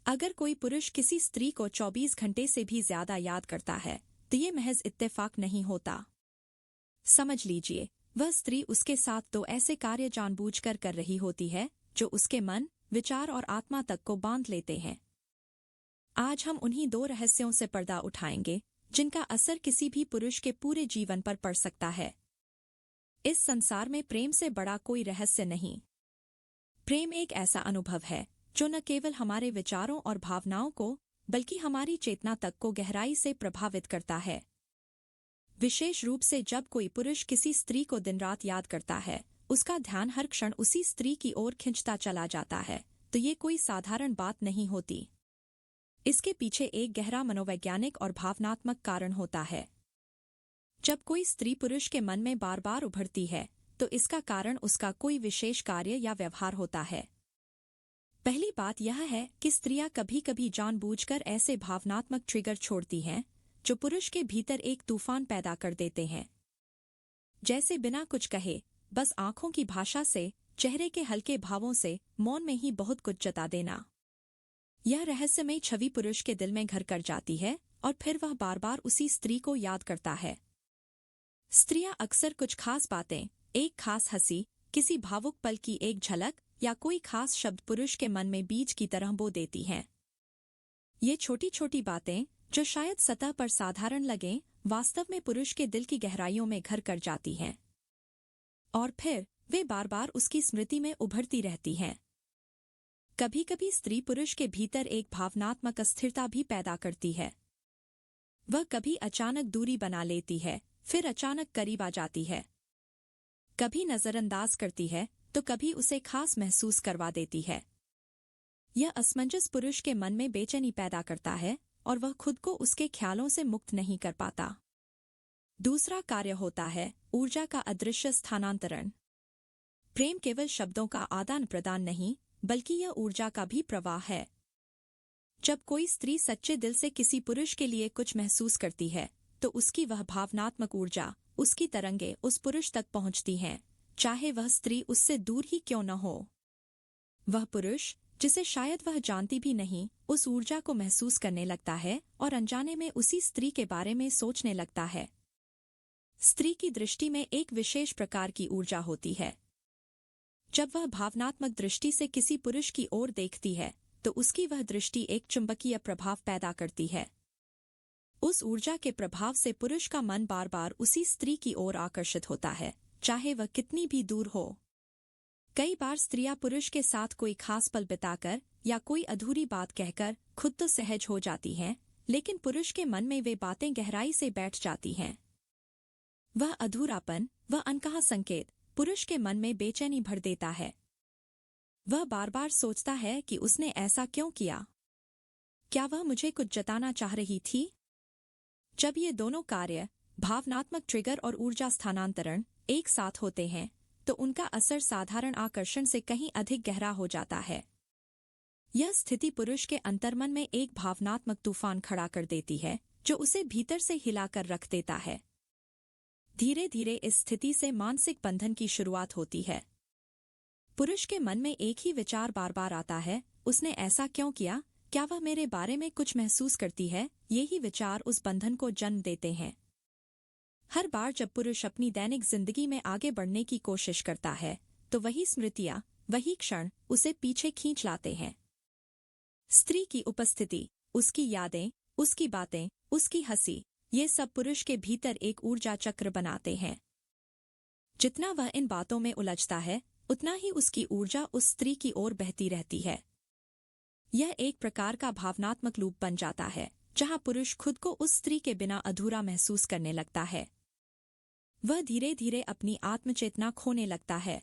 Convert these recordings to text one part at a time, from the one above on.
अगर कोई पुरुष किसी स्त्री को 24 घंटे से भी ज्यादा याद करता है तो ये महज इत्तेफाक नहीं होता। समझ लीजिए, वह स्त्री उसके साथ तो ऐसे कार्य जानबूझकर कर रही होती है जो उसके मन, विचार और आत्मा तक को बांध लेते हैं। आज हम उन्हीं दो रहस्यों से पर्दा उठाएंगे जिनका असर किसी भी पुरुष के पूरे जीवन पर पड़ सकता है। इस संसार में प्रेम से बड़ा कोई रहस्य नहीं। प्रेम एक ऐसा अनुभव है जो न केवल हमारे विचारों और भावनाओं को बल्कि हमारी चेतना तक को गहराई से प्रभावित करता है। विशेष रूप से जब कोई पुरुष किसी स्त्री को दिन रात याद करता है, उसका ध्यान हर क्षण उसी स्त्री की ओर खिंचता चला जाता है, तो ये कोई साधारण बात नहीं होती। इसके पीछे एक गहरा मनोवैज्ञानिक और भावनात्मक कारण होता है। जब कोई स्त्री पुरुष के मन में बार बार उभरती है तो इसका कारण उसका कोई विशेष कार्य या व्यवहार होता है। पहली बात यह है कि स्त्रियां कभी कभी जानबूझकर ऐसे भावनात्मक ट्रिगर छोड़ती हैं जो पुरुष के भीतर एक तूफान पैदा कर देते हैं। जैसे बिना कुछ कहे, बस आंखों की भाषा से, चेहरे के हल्के भावों से, मौन में ही बहुत कुछ जता देना। यह रहस्यमय छवि पुरुष के दिल में घर कर जाती है और फिर वह बार बार उसी स्त्री को याद करता है। स्त्रियां अक्सर कुछ खास बातें, एक खास हंसी, किसी भावुक पल की एक झलक या कोई खास शब्द पुरुष के मन में बीज की तरह बो देती हैं। ये छोटी छोटी बातें जो शायद सतह पर साधारण लगें, वास्तव में पुरुष के दिल की गहराइयों में घर कर जाती हैं। और फिर वे बार बार उसकी स्मृति में उभरती रहती हैं। कभी कभी स्त्री पुरुष के भीतर एक भावनात्मक अस्थिरता भी पैदा करती है। वह कभी अचानक दूरी बना लेती है, फिर अचानक करीब आ जाती है। कभी नजरअंदाज करती है तो कभी उसे खास महसूस करवा देती है। यह असमंजस पुरुष के मन में बेचैनी पैदा करता है और वह खुद को उसके ख्यालों से मुक्त नहीं कर पाता। दूसरा कार्य होता है ऊर्जा का अदृश्य स्थानांतरण। प्रेम केवल शब्दों का आदान प्रदान नहीं, बल्कि यह ऊर्जा का भी प्रवाह है। जब कोई स्त्री सच्चे दिल से किसी पुरुष के लिए कुछ महसूस करती है तो उसकी वह भावनात्मक ऊर्जा, उसकी तरंगे उस पुरुष तक पहुंचती हैं, चाहे वह स्त्री उससे दूर ही क्यों न हो। वह पुरुष, जिसे शायद वह जानती भी नहीं, उस ऊर्जा को महसूस करने लगता है और अनजाने में उसी स्त्री के बारे में सोचने लगता है। स्त्री की दृष्टि में एक विशेष प्रकार की ऊर्जा होती है। जब वह भावनात्मक दृष्टि से किसी पुरुष की ओर देखती है तो उसकी वह दृष्टि एक चुंबकीय प्रभाव पैदा करती है। उस ऊर्जा के प्रभाव से पुरुष का मन बार बार उसी स्त्री की ओर आकर्षित होता है, चाहे वह कितनी भी दूर हो। कई बार स्त्रियां पुरुष के साथ कोई खास पल बिताकर या कोई अधूरी बात कहकर खुद तो सहज हो जाती हैं, लेकिन पुरुष के मन में वे बातें गहराई से बैठ जाती हैं। वह अधूरापन, वह अनकहा संकेत पुरुष के मन में बेचैनी भर देता है। वह बार बार सोचता है कि उसने ऐसा क्यों किया? क्या वह मुझे कुछ जताना चाह रही थी? जब ये दोनों कार्य, भावनात्मक ट्रिगर और ऊर्जा स्थानांतरण, एक साथ होते हैं तो उनका असर साधारण आकर्षण से कहीं अधिक गहरा हो जाता है। यह स्थिति पुरुष के अंतर्मन में एक भावनात्मक तूफान खड़ा कर देती है जो उसे भीतर से हिलाकर रख देता है। धीरे धीरे इस स्थिति से मानसिक बंधन की शुरुआत होती है। पुरुष के मन में एक ही विचार बार बार आता है, उसने ऐसा क्यों किया? क्या वह मेरे बारे में कुछ महसूस करती है? यही विचार उस बंधन को जन्म देते हैं। हर बार जब पुरुष अपनी दैनिक जिंदगी में आगे बढ़ने की कोशिश करता है तो वही स्मृतियां, वही क्षण उसे पीछे खींच लाते हैं। स्त्री की उपस्थिति, उसकी यादें, उसकी बातें, उसकी हंसी, ये सब पुरुष के भीतर एक ऊर्जा चक्र बनाते हैं। जितना वह इन बातों में उलझता है, उतना ही उसकी ऊर्जा उस स्त्री की ओर बहती रहती है। यह एक प्रकार का भावनात्मक लूप बन जाता है जहां पुरुष खुद को उस स्त्री के बिना अधूरा महसूस करने लगता है। वह धीरे धीरे अपनी आत्मचेतना खोने लगता है।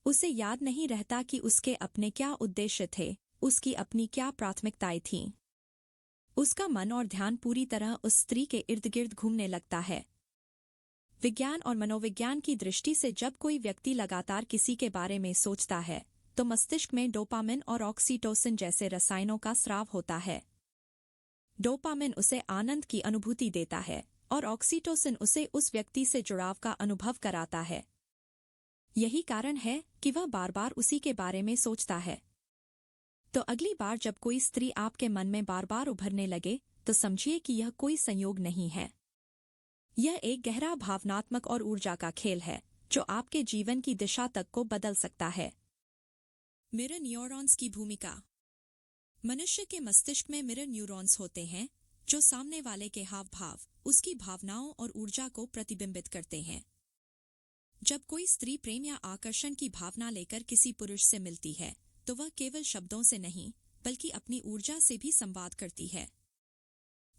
उसे याद नहीं रहता कि उसके अपने क्या उद्देश्य थे, उसकी अपनी क्या प्राथमिकताएं थीं। उसका मन और ध्यान पूरी तरह उस स्त्री के इर्द गिर्द घूमने लगता है। विज्ञान और मनोविज्ञान की दृष्टि से जब कोई व्यक्ति लगातार किसी के बारे में सोचता है तो मस्तिष्क में डोपामिन और ऑक्सीटोसिन जैसे रसायनों का स्राव होता है। डोपामिन उसे आनंद की अनुभूति देता है और ऑक्सीटोसिन उसे उस व्यक्ति से जुड़ाव का अनुभव कराता है। यही कारण है कि वह बार बार उसी के बारे में सोचता है। तो अगली बार जब कोई स्त्री आपके मन में बार बार उभरने लगे तो समझिए कि यह कोई संयोग नहीं है। यह एक गहरा भावनात्मक और ऊर्जा का खेल है जो आपके जीवन की दिशा तक को बदल सकता है। मिरर न्यूरॉन्स की भूमिका। मनुष्य के मस्तिष्क में मिरर न्यूरॉन्स होते हैं जो सामने वाले के हाव भाव, उसकी भावनाओं और ऊर्जा को प्रतिबिंबित करते हैं। जब कोई स्त्री प्रेम या आकर्षण की भावना लेकर किसी पुरुष से मिलती है तो वह केवल शब्दों से नहीं बल्कि अपनी ऊर्जा से भी संवाद करती है।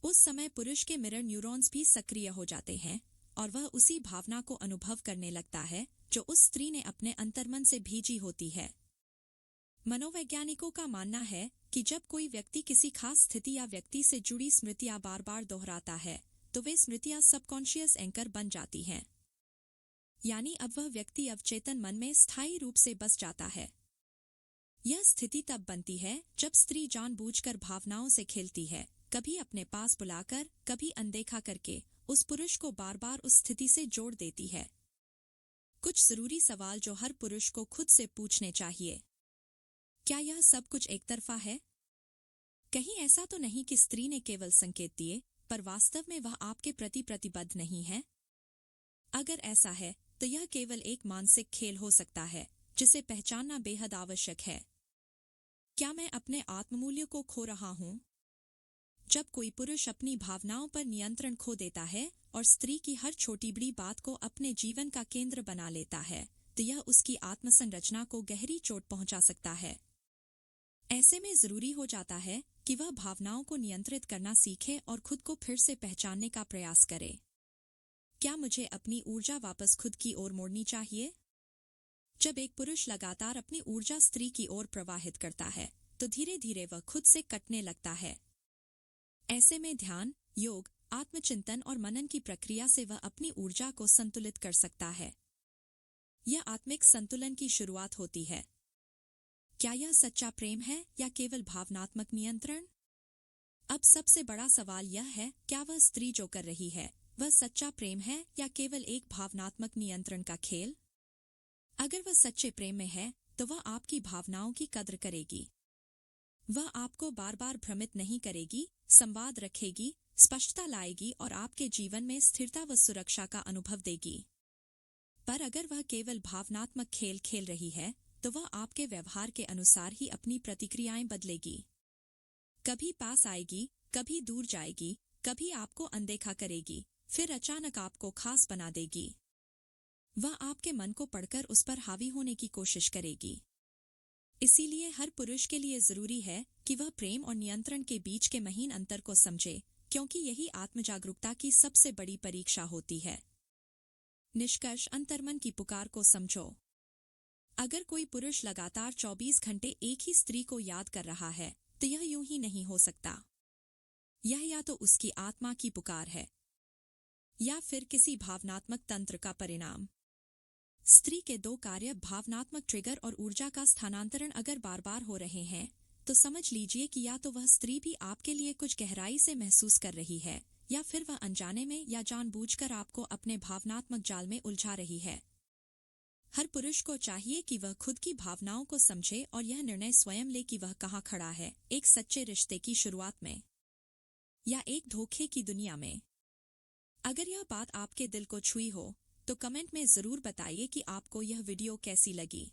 उस समय पुरुष के मिरर न्यूरॉन्स भी सक्रिय हो जाते हैं और वह उसी भावना को अनुभव करने लगता है जो उस स्त्री ने अपने अंतर्मन से भेजी होती है। मनोवैज्ञानिकों का मानना है कि जब कोई व्यक्ति किसी खास स्थिति या व्यक्ति से जुड़ी स्मृतियां बार बार दोहराता है तो वे स्मृतियां सबकॉन्शियस एंकर बन जाती हैं। यानी अब वह व्यक्ति अवचेतन मन में स्थायी रूप से बस जाता है। यह स्थिति तब बनती है जब स्त्री जानबूझकर भावनाओं से खेलती है, कभी अपने पास बुलाकर, कभी अनदेखा करके उस पुरुष को बार बार उस स्थिति से जोड़ देती है। कुछ जरूरी सवाल जो हर पुरुष को खुद से पूछने चाहिए। क्या यह सब कुछ एकतरफा है? कहीं ऐसा तो नहीं कि स्त्री ने केवल संकेत दिए पर वास्तव में वह आपके प्रति प्रतिबद्ध नहीं है? अगर ऐसा है तो यह केवल एक मानसिक खेल हो सकता है जिसे पहचानना बेहद आवश्यक है। क्या मैं अपने आत्ममूल्य को खो रहा हूं? जब कोई पुरुष अपनी भावनाओं पर नियंत्रण खो देता है और स्त्री की हर छोटी बड़ी बात को अपने जीवन का केंद्र बना लेता है तो यह उसकी आत्मसंरचना को गहरी चोट पहुंचा सकता है। ऐसे में जरूरी हो जाता है कि वह भावनाओं को नियंत्रित करना सीखे और खुद को फिर से पहचानने का प्रयास करे। क्या मुझे अपनी ऊर्जा वापस खुद की ओर मोड़नी चाहिए? जब एक पुरुष लगातार अपनी ऊर्जा स्त्री की ओर प्रवाहित करता है तो धीरे धीरे वह खुद से कटने लगता है। ऐसे में ध्यान, योग, आत्मचिंतन और मनन की प्रक्रिया से वह अपनी ऊर्जा को संतुलित कर सकता है। यह आत्मिक संतुलन की शुरुआत होती है। क्या यह सच्चा प्रेम है या केवल भावनात्मक नियंत्रण? अब सबसे बड़ा सवाल यह है, क्या वह स्त्री जो कर रही है वह सच्चा प्रेम है या केवल एक भावनात्मक नियंत्रण का खेल? अगर वह सच्चे प्रेम में है तो वह आपकी भावनाओं की कद्र करेगी। वह आपको बार बार भ्रमित नहीं करेगी, संवाद रखेगी, स्पष्टता लाएगी और आपके जीवन में स्थिरता व सुरक्षा का अनुभव देगी। पर अगर वह केवल भावनात्मक खेल खेल रही है तो वह आपके व्यवहार के अनुसार ही अपनी प्रतिक्रियाएं बदलेगी। कभी पास आएगी, कभी दूर जाएगी, कभी आपको अनदेखा करेगी, फिर अचानक आपको खास बना देगी। वह आपके मन को पढ़कर उस पर हावी होने की कोशिश करेगी। इसीलिए हर पुरुष के लिए जरूरी है कि वह प्रेम और नियंत्रण के बीच के महीन अंतर को समझे, क्योंकि यही आत्मजागरूकता की सबसे बड़ी परीक्षा होती है। निष्कर्ष, अंतर्मन की पुकार को समझो। अगर कोई पुरुष लगातार 24 घंटे एक ही स्त्री को याद कर रहा है तो यह यूं ही नहीं हो सकता। यह या तो उसकी आत्मा की पुकार है या फिर किसी भावनात्मक तंत्र का परिणाम। स्त्री के दो कार्य, भावनात्मक ट्रिगर और ऊर्जा का स्थानांतरण, अगर बार बार हो रहे हैं तो समझ लीजिए कि या तो वह स्त्री भी आपके लिए कुछ गहराई से महसूस कर रही है या फिर वह अनजाने में या जानबूझकर आपको अपने भावनात्मक जाल में उलझा रही है। हर पुरुष को चाहिए कि वह खुद की भावनाओं को समझे और यह निर्णय स्वयं ले कि वह कहाँ खड़ा है, एक सच्चे रिश्ते की शुरुआत में या एक धोखे की दुनिया में। अगर यह बात आपके दिल को छुई हो तो कमेंट में जरूर बताइए कि आपको यह वीडियो कैसी लगी।